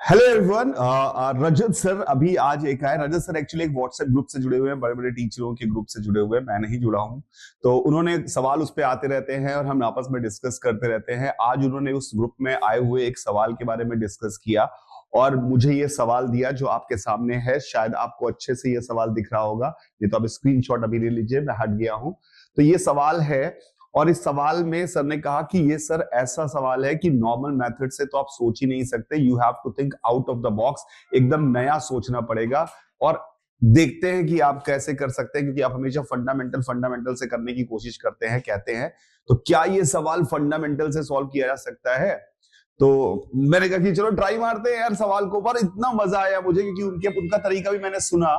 Hello everyone. रजत sir अभी आज एक आए। रजत सर एक्चुअली एक व्हाट्सएप ग्रुप से जुड़े हुए हैं, बड़े बड़े टीचरों के ग्रुप से जुड़े हुए हैं, मैं नहीं जुड़ा हूं। तो उन्होंने सवाल उस पे आते रहते हैं और हम आपस में डिस्कस करते रहते हैं। आज उन्होंने उस ग्रुप में आए हुए एक सवाल के बारे में डिस्कस किया और मुझे ये सवाल दिया जो आपके सामने है। शायद आपको अच्छे से ये सवाल दिख रहा होगा, ये तो आप स्क्रीनशॉट अभी ले लीजिए, मैं हट गया हूं। तो ये सवाल है और इस सवाल में सर ने कहा कि ये सर ऐसा सवाल है कि नॉर्मल मेथड से तो आप सोच ही नहीं सकते, you have to think out of the box, एकदम नया सोचना पड़ेगा। और देखते हैं कि आप कैसे कर सकते हैं, क्योंकि आप हमेशा फंडामेंटल से करने की कोशिश करते हैं, कहते हैं। तो क्या ये सवाल फंडामेंटल से सॉल्व किया जा सकता है? तो मैंने कहा कि चलो ट्राई मारते हैं यार सवाल को। पर इतना मजा आया मुझे क्योंकि उनका तरीका भी मैंने सुना,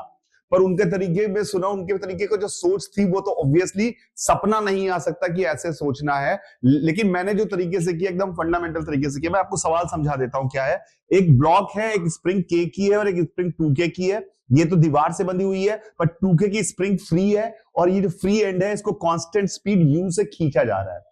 पर उनके तरीके में सुना, उनके तरीके को जो सोच थी वो तो ऑब्वियसली सपना नहीं आ सकता कि ऐसे सोचना है। लेकिन मैंने जो तरीके से किया, एकदम फंडामेंटल तरीके से किया। मैं आपको सवाल समझा देता हूं क्या है। एक ब्लॉक है, एक स्प्रिंग के की है और एक स्प्रिंग 2K की है। ये तो दीवार से बंधी हुई है, पर 2K की स्प्रिंग फ्री है और ये जो फ्री एंड है इसको कांस्टेंट स्पीड u से खींचा जा रहा है।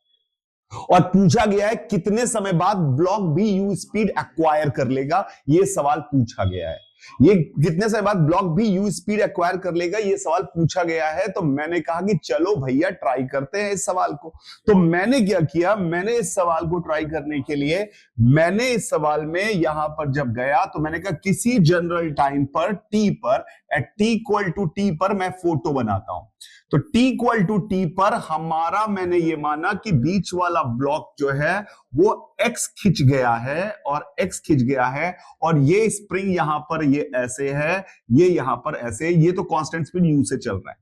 और पूछा गया है कितने समय बाद ब्लॉक भी u स्पीड एक्वायर कर लेगा, ये सवाल पूछा गया है। ये कितने समय बाद ब्लॉक भी u स्पीड एक्वायर कर लेगा, ये सवाल पूछा गया है। तो मैंने कहा कि चलो भैया ट्राई करते हैं इस सवाल को। तो मैंने क्या किया, मैंने इस सवाल को ट्राई करने के लिए मैंने इस सवाल में यहां पर जब गया तो मैंने कहा किसी जनरल टाइम पर t पर एट t पर मैं फोटो बनाता हूं। तो t पर हमारा मैंने ये माना कि बीच वाला ब्लॉक जो है वो x खिंच गया है और x खिंच गया है और ये स्प्रिंग यहां पर ये ऐसे है, ये यहां पर ऐसे, ये तो कांस्टेंट स्पीड u से चल रहा है।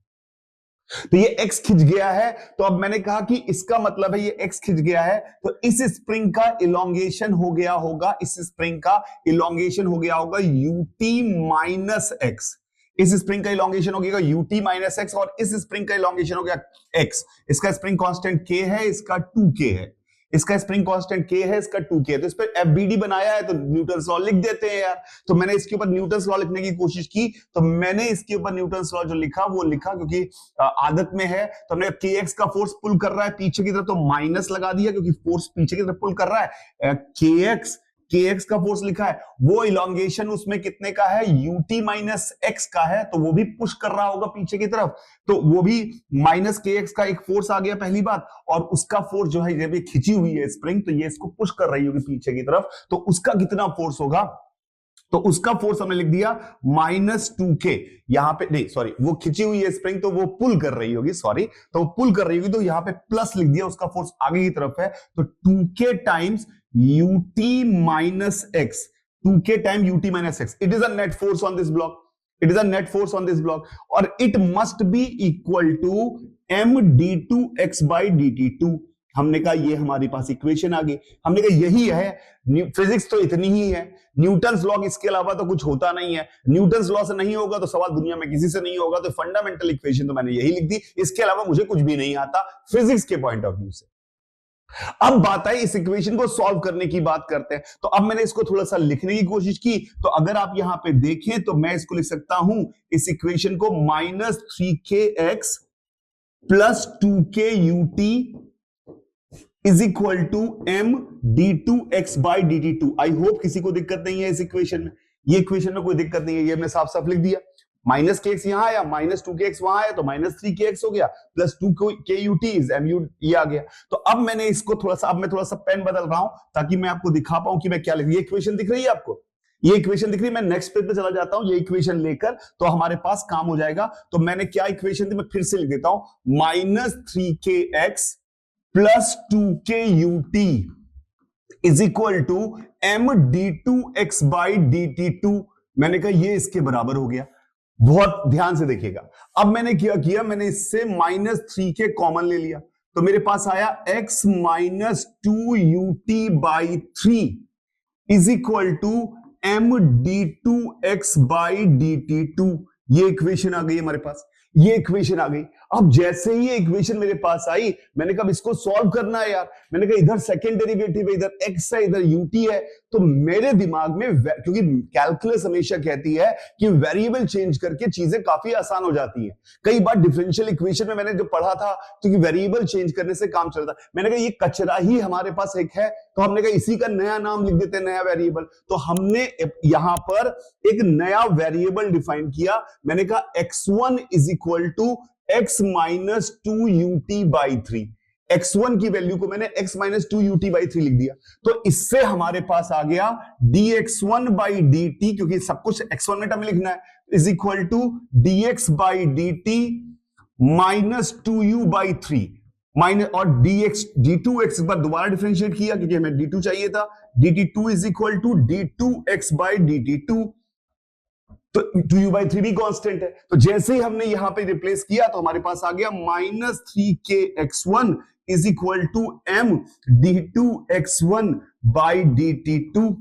तो ये x खिंच गया है। तो अब मैंने कहा कि इसका मतलब है ये x खिंच गया है, तो इस स्प्रिंग का इलोंगेशन हो गया होगा, इस स्प्रिंग का इलोंगेशन हो गया होगा ut माइनस x। इस स्प्रिंग का इलोंगेशन हो गया ut माइनस x और इस स्प्रिंग का इलोंगेशन हो गया x। इसका स्प्रिंग कांस्टेंट k है, इसका 2K है। इसका स्प्रिंग कांस्टेंट k है, इसका 2K है। तो इस पर FBD बनाया है तो न्यूटन्स लॉ लिख देते हैं यार। तो मैंने इसके ऊपर न्यूटन्स लॉ लिखने की कोशिश की, तो मैंने इसके ऊपर न्यूटन्स लॉ जो लिखा वो लिखा क्योंकि आदत में है। तो हमने kx का फोर्स पुल कर रहा है पीछे की तरफ, तो माइनस लगा दिया क्योंकि फोर्स पीछे की तरफ पुल कर रहा है। kx का फोर्स लिखा है, वो इलोंगेशन उसमें कितने का है, ut माइनस x का है, तो वो भी पुश कर रहा होगा पीछे की तरफ। तो वो भी माइनस kx का एक फोर्स आ गया पहली बात, और उसका फोर्स जो है जब ये खिंची हुई है स्प्रिंग तो ये इसको पुश कर रही होगी पीछे की तरफ, तो उसका कितना फोर्स होगा, तो उसका फोर्स हमने लिख दिया -2K। यहां पे नहीं, सॉरी, वो खिंची हुई है स्प्रिंग तो वो पुल कर रही होगी, सॉरी, तो वो पुल कर रही होगी, तो यहां पे प्लस लिख दिया, उसका फोर्स आगे की तरफ है। तो 2K times ut minus x, 2K time ut minus x, it is a net force on this block, it is a net force on this block, और it must be equal to m d2 x by dt2। हमने कहा ये हमारे पास equation आ गई। हमने कहा यही है, फिजिक्स तो इतनी ही है, न्यूटन्स लॉ इसके अलावा तो कुछ होता नहीं है। न्यूटन्स लॉ से नहीं होगा तो सवाल दुनिया में किसी से नहीं होगा, तो फंडामेंटल इक्वेशन तो मैंने यही लिख दी, इसके अलावा मुझे कुछ भी नहीं आता फिजिक्स के पॉइंट ऑफ व्यू से। अब बात है इस इक्वेशन को सॉल्व करने की, बात करते हैं। तो अब मैंने इसको थोड़ा सा लिखने की कोशिश की, तो अगर आप यहां पे देखें तो मैं इसको लिख सकता हूं इस इक्वेशन को -3kx plus 2k ut is equal to m d2x by dt2। I hope किसी को दिक्कत नहीं है इस इक्वेशन में, ये इक्वेशन में कोई दिक्कत नहीं है, ये हमने साफ साफ लिख दिया। -kx यहां आया, -2kx वहां आया, तो -3kx हो गया, plus 2k ut is mu, ये आ गया। तो अब मैंने इसको थोड़ा सा, अब मैं थोड़ा सा पेन बदल रहा हूं ताकि मैं आपको दिखा पाऊं कि मैं क्या लिख, ये इक्वेशन दिख रही है आपको, ये इक्वेशन दिख रही है। मैं नेक्स्ट पेज पे चला जाता हूं, ये इक्वेशन लेकर, तो हमारे पास काम हो जाएगा। तो मैंने क्या इक्वेशन थी, मैं फिर से लिख देता हूं, -3kx plus 2k ut is equal to m d2x by dt2। मैंने कहा ये इसके बराबर हो गया। बहुत ध्यान से देखिएगा, अब मैंने क्या किया, मैंने इससे -3k कॉमन ले लिया, तो मेरे पास आया x minus 2 ut by 3 is equal to m d2x by dt2। ये इक्वेशन आ गई हमारे पास, ये इक्वेशन आ गई। अब जैसे ही ये इक्वेशन मेरे पास आई, मैंने कहा इसको सॉल्व करना है यार। मैंने कहा इधर सेकंड डेरिवेटिव है, इधर x है, इधर ut है, तो मेरे दिमाग में, क्योंकि कैलकुलस हमेशा कहती है कि वेरिएबल चेंज करके चीजें काफी आसान हो जाती हैं। कई बार डिफरेंशियल इक्वेशन में मैंने जो पढ़ा था, क्योंकि वेरिएबल चेंज करने से काम चलता, मैंने कहा ये कचरा ही हमारे पास एक है, तो हमने कहा इसी का नया नाम लिख देते हैं, नया वेरिएबल। तो हमने यहां पर एक नया वेरिएबल डिफाइन किया। मैंने कहा x1 is equal to x minus 2ut/3। x1 की वैल्यू को मैंने x माइनस 2ut/3 लिख दिया। तो इससे हमारे पास आ गया dx1/dt, क्योंकि सब कुछ x1 में टर्म में लिखना है, is equal to dx/dt minus 2u/3 minus, और d2x पर दोबारा डिफरेंशिएट किया क्योंकि हमें d2 चाहिए था। dt2 is equal to d2x/dt2, तो 2u/3 भी कांस्टेंट है। तो जैसे ही हमने यहां पे रिप्लेस किया तो हमारे पास आ गया minus 3kx1 is equal to m d2x1/dt2।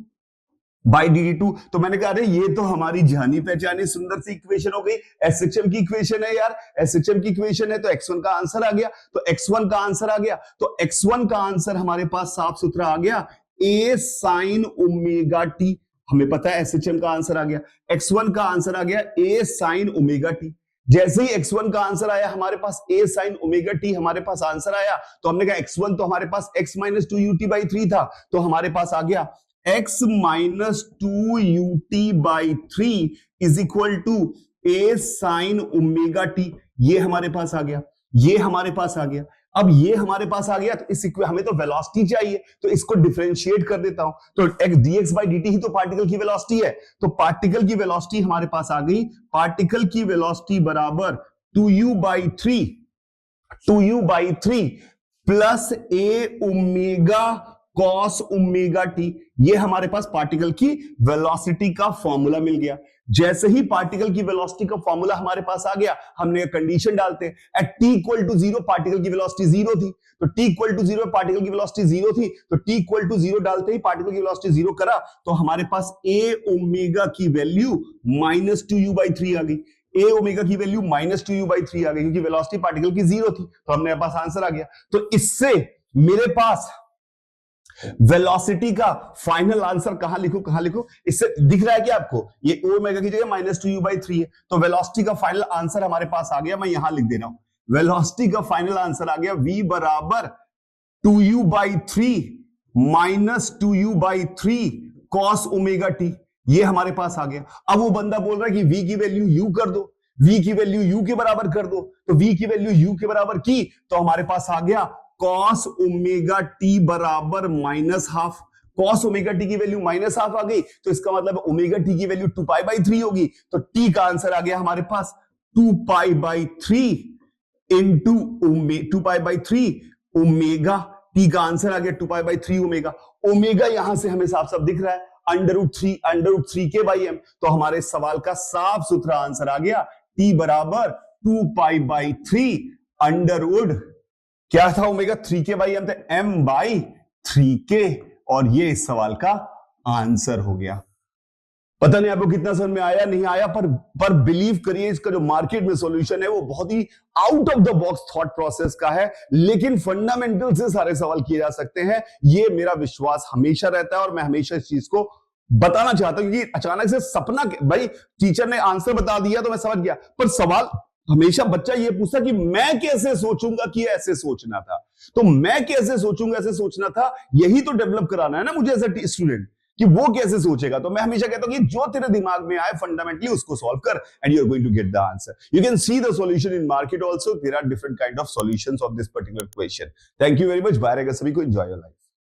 तो मैंने कहा अरे ये तो हमारी जानी पहचानी सुंदर सी इक्वेशन हो गई, एसएचएम की इक्वेशन है यार, एसएचएम की इक्वेशन है। तो x1 का आंसर आ गया, तो x1 का आंसर आ गया, तो x1 का आंसर हमारे पास साफ सुथरा आ गया, a sin ओमेगा टी। हमें पता है एसएचएम का आंसर आ गया, x1 का आंसर आ गया a sin ओमेगा टी। जैसे ही x1 का आंसर आया हमारे पास a sin ओमेगा टी हमारे पास आंसर आया, तो हमने कहा x1 तो हमारे पास x माइनस 2ut/3 था, तो हमारे पास आ गया x minus 2ut/3 is equal to a sin omega T. ये हमारे पास आ गया, ये हमारे पास आ गया। अब ये हमारे पास आ गया, तो इस हमें तो वेलोसिटी चाहिए, तो इसको डिफरेंशिएट कर देता हूं। तो dx/dt ही तो पार्टिकल की वेलोसिटी है, तो पार्टिकल की वेलोसिटी हमारे पास आ गई, पार्टिकल की वेलोसिटी बराबर 2u/3 plus a omega cos omega T. ये हमारे पास पार्टिकल की वेलोसिटी का फॉर्मूला मिल गया। जैसे ही पार्टिकल की वेलोसिटी का फॉर्मूला हमारे पास आ गया, हमने कंडीशन डालते हैं, at t equal to 0 particle की वेलोसिटी 0 थी, तो t इक्वल टू 0 पार्टिकल की वेलोसिटी 0 थी, तो t इक्वल टू 0 डालते ही पार्टिकल की वेलोसिटी 0 करा, तो हमारे पास a ओमेगा की वैल्यू माइनस 2u/3 आ गई। a ओमेगा की वैल्यू माइनस 2u/3 आ गई, क्योंकि वेलोसिटी पार्टिकल की 0 थी, तो हमने पास आंसर आ गया। तो इससे मेरे पास वेलोसिटी का फाइनल आंसर कहां लिखूं, इससे दिख रहा है क्या आपको, ये ओमेगा की जगह माइनस 2u/3 है, तो वेलोसिटी का फाइनल आंसर हमारे पास आ गया, मैं यहां लिख दे रहा हूं, वेलोसिटी का फाइनल आंसर आ गया v बराबर 2u/3 minus 2u/3 cos omega T. ये हमारे पास आ गया। अब वो बंदा बोल रहा है कि v की वैल्यू u कर दो, v की वैल्यू u के बराबर कर दो, तो v की वैल्यू u के बराबर की, तो हमारे पास आ गया कॉस ओमेगा टी बराबर -12। कॉस ओमेगा टी की वैल्यू -12 आ गई, तो इसका मतलब ओमेगा टी की वैल्यू 2π/3 होगी, तो टी का आंसर आ गया हमारे पास 2π/3 इंटू 2π/3 ओमेगा। टी का आंसर आ गया 2π/3 ओमेगा। ओमेगा यहां से हमें साफ साफ दिख रहा है, √3k/m। तो हमारे सवाल का साफ सुथरा आंसर आ गया, टी बराबर 2π/3 अंडरवुड क्या था ओमेगा 3k/m थे, m/3k, और ये इस सवाल का आंसर हो गया। पता नहीं आपको कितना समझ में आया नहीं आया, पर बिलीव करिए इसका जो मार्केट में सॉल्यूशन है वो बहुत ही out of the box thought process का है, लेकिन फंडामेंटल से सारे सवाल किए जा सकते हैं, ये मेरा विश्वास हमेशा रहता है, और मैं हमेशा इस चीज को बताना चाहता हूं, क्योंकि अचानक से सपना, भाई टीचर ने आंसर बता दिया तो मैं समझ गया, पर सवाल हमेशा बच्चा ये पूछता कि मैं कैसे सोचूंगा कि ऐसे सोचना था, तो मैं कैसे सोचूंगा ऐसे सोचना था, यही तो डेवलप कराना है ना मुझे एज ए स्टूडेंट, कि वो कैसे सोचेगा। तो मैं हमेशा कहता हूं कि जो तेरे दिमाग में आए फंडामेंटली उसको सॉल्व कर, and you are going to get the answer. You can see the solution in market also, there are different kind of solutions of this particular question. Thank you very much, bye रहेगा सभी को, enjoy your life.